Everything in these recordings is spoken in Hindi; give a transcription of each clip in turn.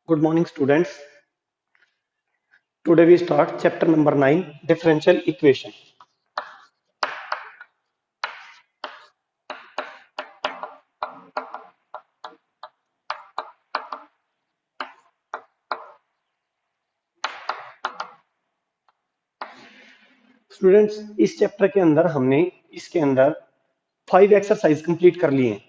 Good morning, students. Today we start chapter number 9, differential equation. Students, इस चैप्टर के अंदर हमने इसके अंदर 5 एक्सरसाइज कंप्लीट कर लिए हैं।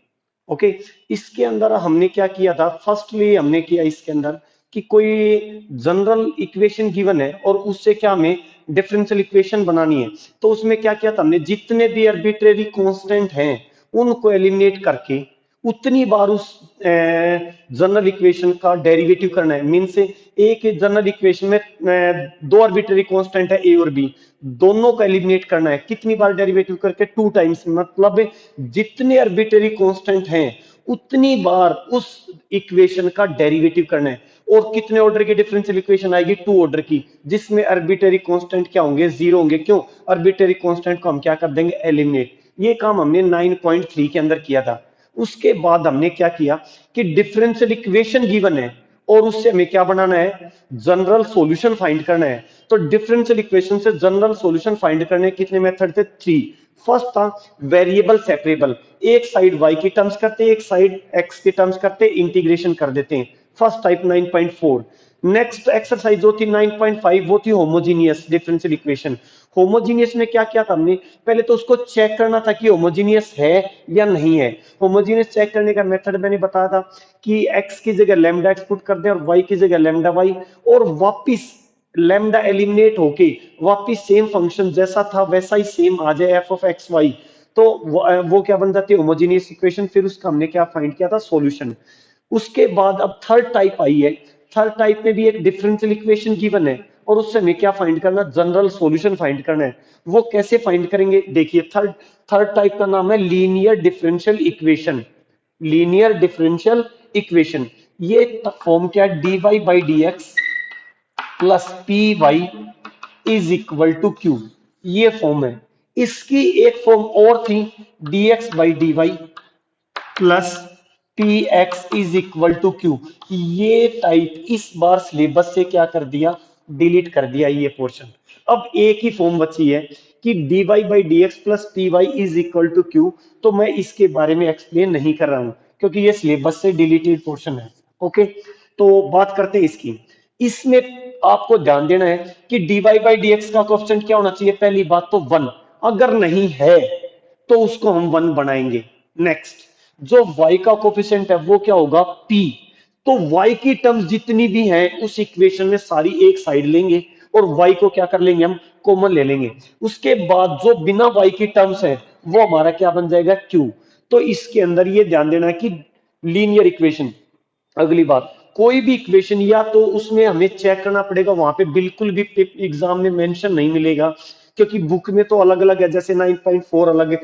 ओके, इसके अंदर हमने क्या किया था? फर्स्टली हमने किया इसके अंदर कि कोई जनरल इक्वेशन गिवन है और उससे क्या हमें डिफरेंशियल इक्वेशन बनानी है। तो उसमें क्या किया था हमने? जितने भी आर्बिट्रेरी कांस्टेंट हैं उनको एलिमिनेट करके उतनी बार उस जनरल इक्वेशन का डेरिवेटिव करना है। मीन से एक जनरल इक्वेशन में दो आर्बिट्रेरी कांस्टेंट है ए और बी, दोनों का एलिमिनेट करना है। कितनी बार डेरिवेटिव करके? 2 टाइम्स। मतलब जितने आर्बिट्रेरी कांस्टेंट हैं उतनी बार उस इक्वेशन का डेरिवेटिव करना है। और कितने ऑर्डर की डिफरेंशियल इक्वेशन आएगी? 2 ऑर्डर की, जिसमें आर्बिट्रेरी कांस्टेंट क्या होंगे? 0 होंगे। क्यों? आर्बिट्रेरी कांस्टेंट को हम क्या कर देंगे? एलिमिनेट। ये काम हमने 9.3 के अंदर किया था। उसके बाद हमने क्या किया कि डिफरेंशियल इक्वेशन गिवन है और उससे हमें क्या बनाना है? जनरल सॉल्यूशन फाइंड करना है। तो डिफरेंशियल इक्वेशन से जनरल सॉल्यूशन फाइंड करने के कितने मेथड थे? 3। फर्स्ट था वेरिएबल सेपरेबल, एक साइड y की टर्म्स करते, एक साइड x की टर्म्स करते, इंटीग्रेशन कर देते हैं। First type 9.4। नेक्स्ट एक्सरसाइज जो थी 9.5 वो थी होमोजीनियस डिफरेंशियल इक्वेशन। होमोजीनियस में क्या किया था हमने? पहले तो उसको चेक करना था कि होमोजीनियस है या नहीं है। होमोजीनियस चेक करने का मेथड मैंने बताया था कि x की जगह लैम्डा एक्स पुट कर दें और y की जगह लैम्डा वाई, और वापिस लैम्डा एलिमिनेट होके वापिस सेम फंक्शन जैसा था वैसा ही सेम आ जाए एफ ऑफ एक्स वाई। तो वो क्या बन जाती है? Homogeneous equation. फिर उसका हमने क्या फाइंड किया था? सॉल्यूशन। उसके बाद अब थर्ड टाइप आई है। थर्ड टाइप में भी एक डिफरेंशियल इक्वेशन गिवन है और उससे हमें क्या फाइंड करना? जनरल सॉल्यूशन फाइंड करना है। वो कैसे फाइंड करेंगे? देखिए, थर्ड थर्ड टाइप का नाम है linear differential equation. Linear differential equation, ये फॉर्म क्या है? D y by d x plus P y is equal to q, ये फॉर्म है। इसकी एक फॉर्म और थी, d x by d y plus p x is equal to q. ये टाइप इस बार सिलेबस से क्या कर दिया? डिलीट कर दिया ये पोर्शन। अब एक ही फॉर्म बची है कि d y by d x plus P y is equal to Q. तो मैं इसके बारे में एक्सप्लेन नहीं कर रहा हूं क्योंकि ये सिलेबस से डिलीटेड पोर्शन है। ओके, तो बात करते हैं इसकी। इसमें आपको ध्यान देना है कि d y by d x का कोएफिशिएंट क्या होना चाहिए? पहली बात तो 1। अगर नहीं है तो उसको हम 1 बनाएंगे। नेक्स्ट, जो y का कोफिशिएंट है वो क्या होगा? p। तो y की टर्म्स जितनी भी हैं उस इक्वेशन में सारी एक साइड लेंगे और y को क्या कर लेंगे? हम कॉमन ले लेंगे। उसके बाद जो बिना y की टर्म्स है वो हमारा क्या बन जाएगा? q। तो इसके अंदर ये ध्यान देना है कि लीनियर इक्वेशन। अगली बात, कोई भी इक्वेशन या तो उसमें हमें चेक करना पड़ेगा, वहां पे बिल्कुल भी एग्जाम में मेंशन नहीं मिलेगा क्योंकि बुक में तो अलग अलग है। जैसे 9.4 अलग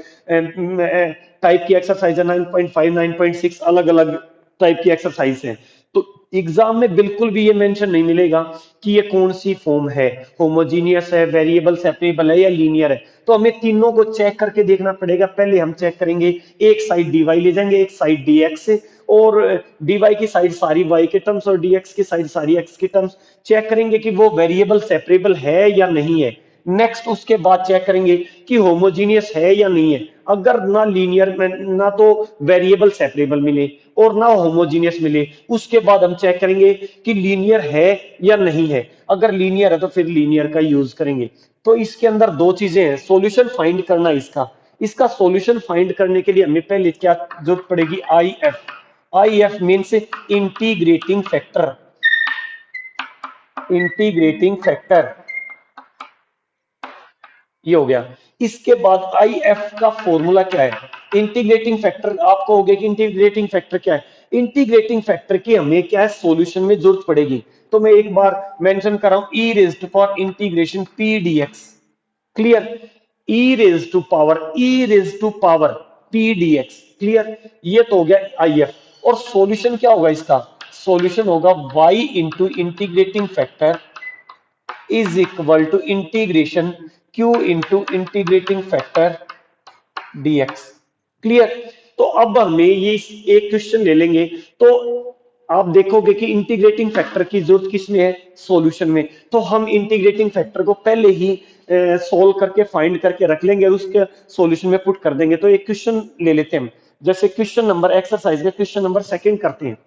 टाइप की एक्सरसाइज है, 9.5 9.6 अलग अलग टाइप की एक्सरसाइज है। तो एग्जाम में बिल्कुल भी ये मेंशन नहीं मिलेगा कि ये कौन सी फॉर्म है, होमोजीनियस है, वेरिएबल सेपरेबल है या लीनियर है। तो हमें तीनों को चेक करके देखना पड़ेगा। पहले हम चेक करेंगे, एक साइड डी वाई ले जाएंगे, एक साइड डी एक्स, और डी वाई की साइड सारी वाई के टर्म्स और डी एक्स की साइड सारी एक्स के टर्म्स। चेक करेंगे कि वो वेरिएबल सेपरेबल है या नहीं है। नेक्स्ट, उसके बाद चेक करेंगे कि होमोजीनियस है या नहीं है। अगर ना लीनियर में ना तो वेरिएबल सेपरेबल मिले और ना होमोजीनियस मिले, उसके बाद हम चेक करेंगे कि लीनियर है या नहीं है। अगर लीनियर है तो फिर लीनियर का यूज करेंगे। तो इसके अंदर दो चीजें हैं, सॉल्यूशन फाइंड करना इसका। इसका सॉल्यूशन फाइंड करने के लिए हमें पहले क्या जरूरत पड़ेगी? I F. I F means integrating factor. Integrating factor, ये हो गया। इसके बाद आई एफ का फॉर्मूला क्या है? Integrating factor. आपको हो गया कि इंटीग्रेटिंग फैक्टर क्या है? इंटीग्रेटिंग फैक्टर की हमें क्या है? सॉल्यूशन में जरूरत पड़ेगी। तो मैं एक बार मेंशन कर रहा हूं, e raised for integration P dx. Clear? E raise to power P dx. Clear? ये तो हो गया आई एफ। और सॉल्यूशन क्या होगा इसका? सॉल्यूशन होगा y into integrating factor is equal to integration q into integrating factor dx। Clear? तो अब हमें ये एक क्वेश्चन ले लेंगे। तो आप देखोगे कि इंटीग्रेटिंग फैक्टर की जरूरत किसमें है, सॉल्यूशन में। तो हम इंटीग्रेटिंग फैक्टर को पहले ही सोल्व करके फाइंड करके रख लेंगे और उसके सॉल्यूशन में पुट कर देंगे। तो एक क्वेश्चन ले लेते हैं हम, जैसे क्वेश्चन नंबर एक्सरसाइज में क्वेश्चन नंबर सेकंड करते हैं,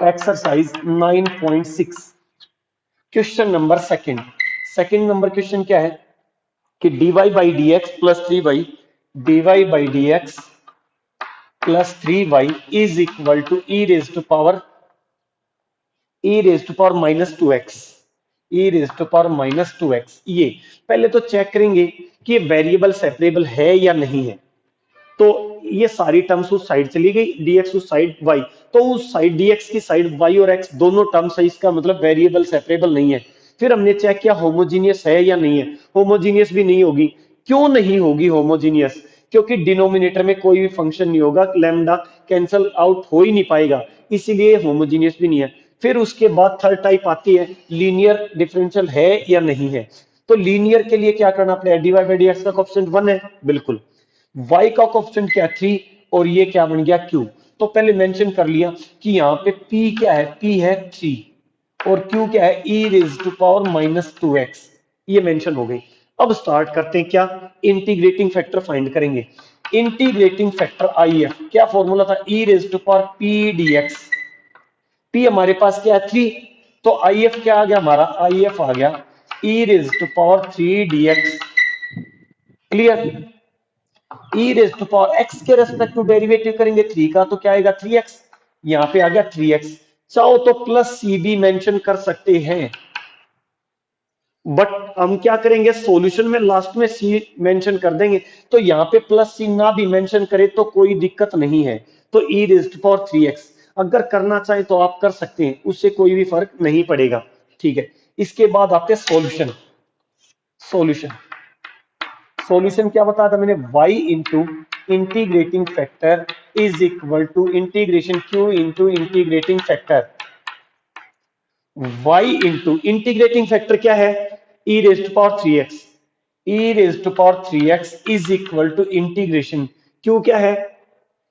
exercise 9.6, question number second. Second number question क्या है कि dy by d x plus three y, dy by d x plus three y is equal to e raise to power minus two x, e raise to power minus two x. ये पहले तो चेक करेंगे कि ये वेरिएबल सेपरेबल है या नहीं है। तो ये सारी टर्म्स उस साइड चली गई, dx उस साइड y, तो उस साइड dx की साइड y और x दोनों टर्म्स है, इसका मतलब वेरिएबल सेपरेबल नहीं है। फिर हमने चेक किया होमोजीनियस है या नहीं है, होमोजीनियस भी नहीं होगी। क्यों नहीं होगी होमोजीनियस, क्योंकि डिनोमिनेटर में कोई भी फंक्शन नहीं होगा, लैम्डा कैंसल आउट हो ही नहीं पाएगा, इसीलिए होमोजीनियस भी नहीं है। फिर उसके बाद थर्ड टाइप आती है लीनियर डिफरेंशियल है या नहीं है। तो लीनियर के लिए क्या करना पड़ेगा, dy बाई डी एक्स का कोएफिशिएंट 1 है, बिल्कुल। y का कोएफिशिएंट क्या 3 और ये क्या बन गया q। तो पहले मेंशन कर लिया कि यहाँ पे p क्या है, p है 3 और q क्या है e raise to power minus two x, ये मेंशन हो गई। अब स्टार्ट करते हैं क्या, इंटीग्रेटिंग फैक्टर फाइंड करेंगे। इंटीग्रेटिंग फैक्टर IF क्या फॉर्मूला था, e raise to power p dx। p हमारे पास क्या है 3, तो IF क्या आ गया हमारा, IF आ गया e raise to power 3 dx। Clear, e raise to power x के रेस्पेक्ट टू डेरिवेटिव करेंगे 3 का, तो क्या आएगा 3x, यहां पे आ गया 3x। चाहो तो प्लस सी भी मेंशन कर सकते हैं, बट हम क्या करेंगे सॉल्यूशन में लास्ट में सी मेंशन कर देंगे। तो यहाँ पे प्लस सी ना भी मेंशन करे तो कोई दिक्कत नहीं है। तो ई रेज टू पावर 3x अगर करना चाहे तो आप कर सकते हैं, उससे कोई भी फर्क नहीं पड़ेगा। ठीक है, इसके बाद आते हैं सॉल्यूशन। सॉल्यूशन सॉल्यूशन क्या बताया था मैंने, y into integrating factor is equal to integration q into integrating factor. y into integrating factor क्या है, e raise to power 3x, e raise to power 3x is equal to integration q क्या है,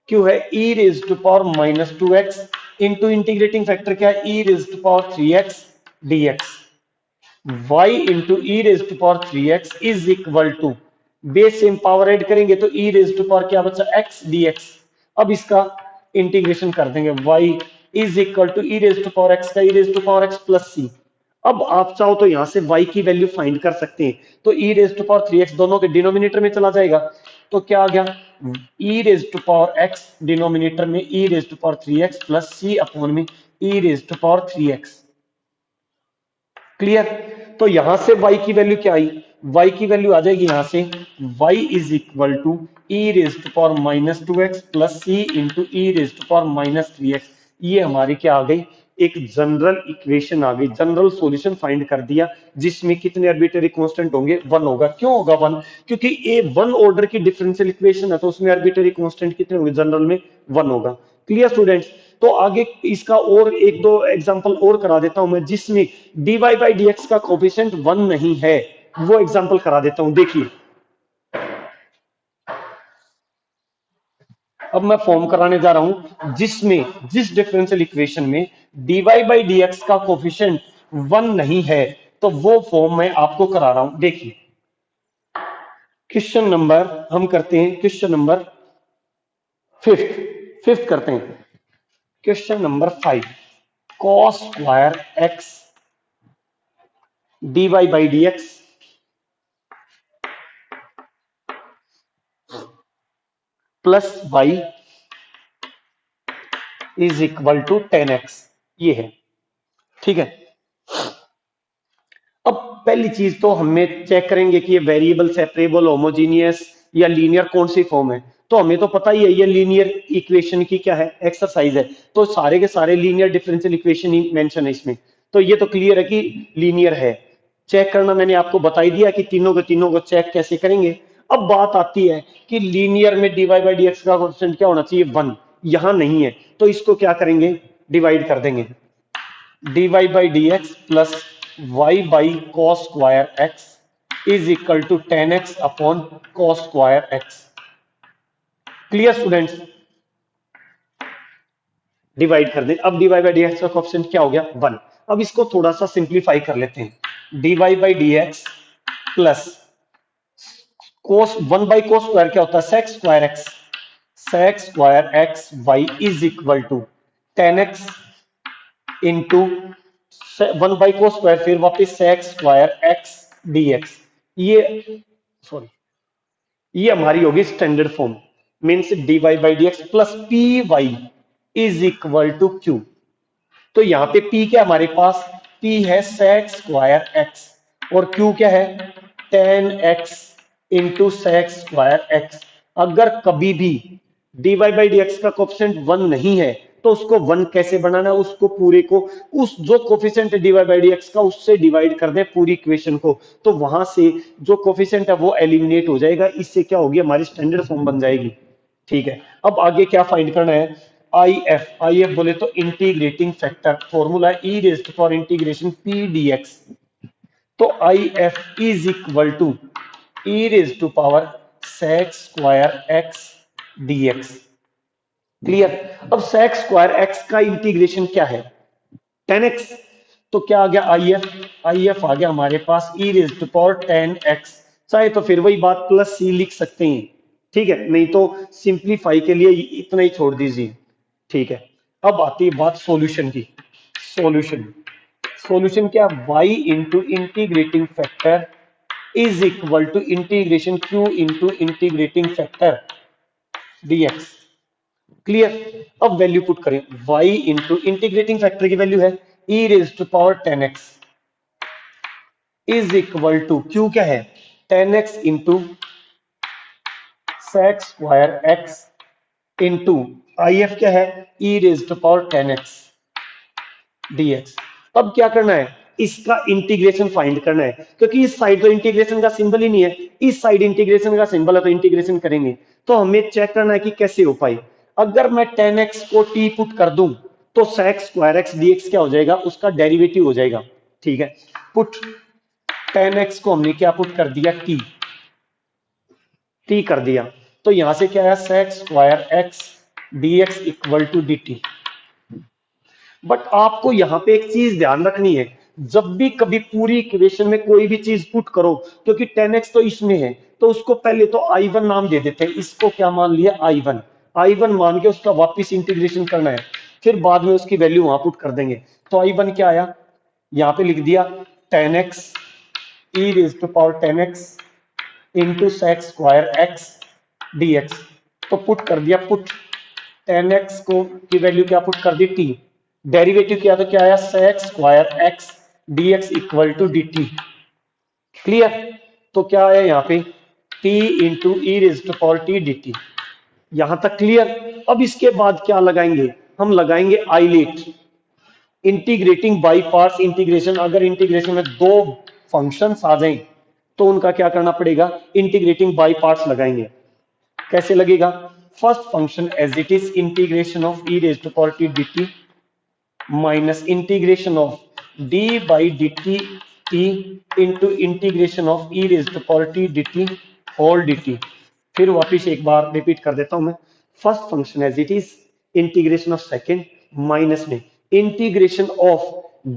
q है e raise to power minus two x into integrating factor क्या है e raise to power 3x dx। y into e raise to power 3x is equal to, base से पावर ऐड करेंगे तो ई रेज टू पावर क्या बचा x dx। अब इसका इंटीग्रेशन कर देंगे, y is equal to e raise to power x का e raise to power x plus C. अब आप चाहो तो यहां से y की वैल्यू फाइंड कर सकते हैं, तो ई रेज टू पावर 3x दोनों के डिनोमिनेटर में चला जाएगा, तो क्या आ गया e raise to power x denominator में e raise to power 3x plus C upon में e raise to power 3x। Clear, तो यहां से y की वैल्यू क्या आई, y की वैल्यू आ जाएगी यहां से y is equal to e raise to power minus two x plus c into e raise to power minus three x. ये हमारी क्या आ गई, एक जनरल इक्वेशन आ गई, जनरल सॉल्यूशन फाइंड कर दिया, जिसमें कितने आर्बिट्ररी कांस्टेंट होंगे, वन होगा। क्यों होगा वन, क्योंकि ए वन ऑर्डर की डिफरेंशियल इक्वेशन है, तो उसमें आर्बिट्ररी कांस्टेंट कितने होंगे, जनरल में वन होगा। क्लियर स्टूडेंट्स, तो आगे इसका और एक दो एग्जांपल और करा देता हूं मैं, जिसमें dy बाई डी एक्स का कोफिशिएंट वन नहीं है, वो एग्जांपल करा देता हूं। देखिए अब मैं फॉर्म कराने जा रहा हूं जिसमें, जिस डिफरेंशियल इक्वेशन में dy बाई डी एक्स का कोफिशिएंट वन नहीं है, तो वो फॉर्म मैं आपको करा रहा हूं। देखिए क्वेश्चन नंबर हम करते हैं, क्वेश्चन नंबर फिफ्थ, फिफ्थ करते हैं, question number 5, cos square x dy by d x plus y is equal to 10x, ये है। ठीक है, अब पहली चीज तो हमें चेक करेंगे कि ये वेरिएबल सेपरेबल होमोजीनियस या लीनियर कौन सी फॉर्म है। तो हमें तो पता ही है ये लीनियर इक्वेशन की क्या है, एक्सरसाइज है, तो सारे के सारे लीनियर डिफरेंशियल इक्वेशन ही मेंशन है इसमें, तो ये तो क्लियर है कि लीनियर है। चेक करना मैंने आपको बता ही दिया कि तीनों के तीनों को चेक कैसे करेंगे। अब बात आती है कि लीनियर में dy बाई डी एक्स का कोएफिशिएंट क्या होना चाहिए, वन, यहां नहीं है, तो इसको क्या करेंगे, डिवाइड कर देंगे, dy by d x plus y by cos square x is equal to 10x upon cos square x. Clear students, divide कर दें। अब d y by d x का कोएफिशिएंट क्या हो गया 1। अब इसको थोड़ा सा सिंप्लीफाई कर लेते हैं। D y by d x plus cos 1/कोस स्क्वायर क्या होता है sec square x, sec square x y is equal to 10x into 1/कोस स्क्वायर फिर वापस sec square x d x. ये सॉरी ये हमारी होगी standard form. Means d y by d x plus P y is equal to Q. तो यहां पे P क्या हमारे पास, P है sec स्क्वायर x और Q क्या है 10x into sec square x। अगर कभी भी dy बाई डी एक्स का कोफिशिएंट 1 नहीं है तो उसको 1 कैसे बनाना है, उसको पूरे को उस जो कोफिशिएंट है dy बाई डी एक्स का उससे डिवाइड कर दे पूरी इक्वेशन को, तो वहां से जो कोफिशिएंट है वो एलिमिनेट हो जाएगा। इससे क्या होगी हमारी स्टैंडर्ड फॉर्म बन जाएगी। ठीक है, अब आगे क्या फाइंड करना है, आई एफ बोले तो integrating factor formula e raised for integration P d x. तो I F is equal to e raised to power sec square x d x. Clear. अब सेक स्क्वायर एक्स का इंटीग्रेशन क्या है 10x। तो क्या आ गया आई एफ आ गया हमारे पास ई रेज्ड टू पावर 10x। चाहे तो फिर वही बात प्लस सी लिख सकते हैं, ठीक है, नहीं तो सिंप्लीफाई के लिए इतना ही छोड़ दीजिए। ठीक है, अब आती है बात सॉल्यूशन की। सॉल्यूशन सॉल्यूशन क्या, y into integrating factor is equal to integration q into integrating factor dx। Clear. अब वैल्यू पुट करें, y इंटू इंटीग्रेटिंग फैक्टर की वैल्यू है e raise to power 10x is equal to q क्या है 10x into sec square x into I F क्या है e raise to power 10x dx। अब क्या करना है, इसका इंटीग्रेशन फाइंड करना है, क्योंकि इस साइड तो इंटीग्रेशन का सिंबल ही नहीं है, इस साइड इंटीग्रेशन का सिंबल है तो इंटीग्रेशन करेंगे। तो हमें चेक करना है कि कैसे हो पाई। अगर मैं 10x को t पुट कर दूं तो sec स्क्वायर x dx क्या हो जाएगा, उसका डेरिवेटिव हो जाएगा। ठीक है, पुट 10x को हमने क्या पुट कर दिया t कर दिया, तो यहां से क्या है sec square x dx equal to dt। But आपको यहां पे एक चीज ध्यान रखनी है, जब भी कभी पूरी इक्वेशन में कोई भी चीज पुट करो, क्योंकि 10x तो इसमें है तो उसको पहले तो i1 नाम दे देते हैं, इसको क्या मान लिया i1। i1 मान के उसका वापस इंटीग्रेशन करना है, फिर बाद में उसकी वैल्यू वहां पुट कर देंगे। तो i1 क्या आया, यहां पे लिख दिया 10x e raise to power 10x into sec square x dx। तो पुट कर दिया, पुट 10x को की वैल्यू क्या पुट कर दी t, डेरिवेटिव किया तो क्या आया sec square x dx equal to dt। Clear. तो क्या आया यहाँ पे t into e raise to power t dt। यहां तक क्लियर। अब इसके बाद क्या लगाएंगे, हम लगाएंगे ILATE integrating by parts integration. अगर इंटीग्रेशन में दो फंक्शंस आ जाएं तो उनका क्या करना पड़ेगा, इंटीग्रेटिंग बाई पार्ट्स लगाएंगे। कैसे लगेगा, first function as it is integration of e raise to power t dt minus integration of d by d t t into integration of e raise to power t d t whole d t. फिर वापिस एक बार रिपीट कर देता हूं मैं, first function as it is integration of second minus में integration of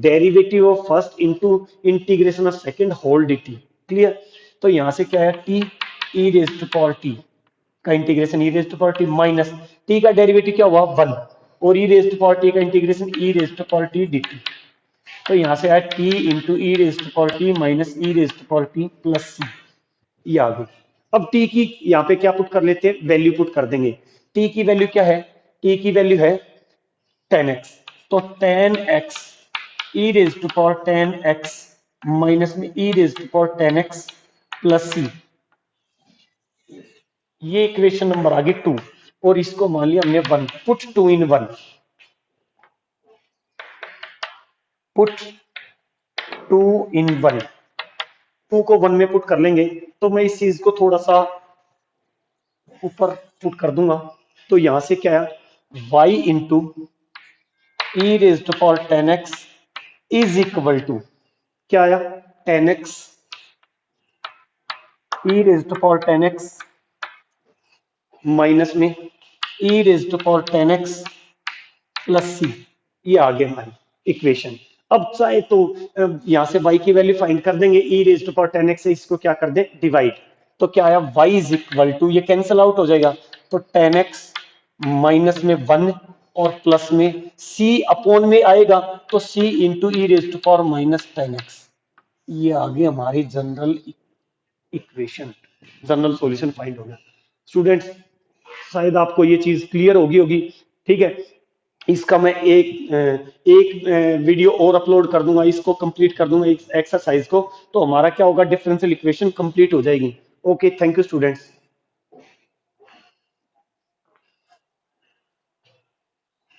derivative of first into integration of second whole d t. Clear. तो यहां से क्या है t e raise to power t का integration e raise to power t minus t का डेरिवेटिव क्या हुआ 1 और e raise to power t का integration e raise to power t d t. तो यहां से आया t into e raise to power t minus e raise to power t plus C, ये आ गई। अब टी की यहाँ पे क्या पुट कर लेते हैं, वैल्यू पुट कर देंगे। टी की वैल्यू क्या है, टी की वैल्यू है 10x। तो 10x e raise to power 10x minus में e raise to power 10x plus C, ये इक्वेशन नंबर आ गई 2 और इसको मान लिया हमने 1। पुट 2 इन 1, पुट 2 इन 1, 2 को 1 में पुट कर लेंगे। तो मैं इस चीज को थोड़ा सा ऊपर पुट कर दूंगा, तो यहां से क्या है y into e raise to power 10x is equal to क्या आया 10x e raise to power 10x minus में e raise to power 10x plus C, ये आ गई हमारी इक्वेशन। अब चाहे तो यहां से y की वैल्यू फाइंड कर देंगे, e raise to power 10x से इसको क्या कर दें डिवाइड, तो क्या आया y इज इक्वल टू, ये कैंसिल आउट हो जाएगा, तो 10x माइनस में 1 और प्लस में c अपॉन में आएगा, तो c into e raise to power minus 10x, ये आ गई हमारी general equation, general solution find हो गया। स्टूडेंट्स शायद आपको ये चीज क्लियर होगी होगी। ठीक है, इसका मैं एक वीडियो और अपलोड कर दूंगा, इसको कंप्लीट कर दूंगा इस एक्सरसाइज को, तो हमारा क्या होगा डिफरेंशियल इक्वेशन कंप्लीट हो जाएगी। Okay, thank you students.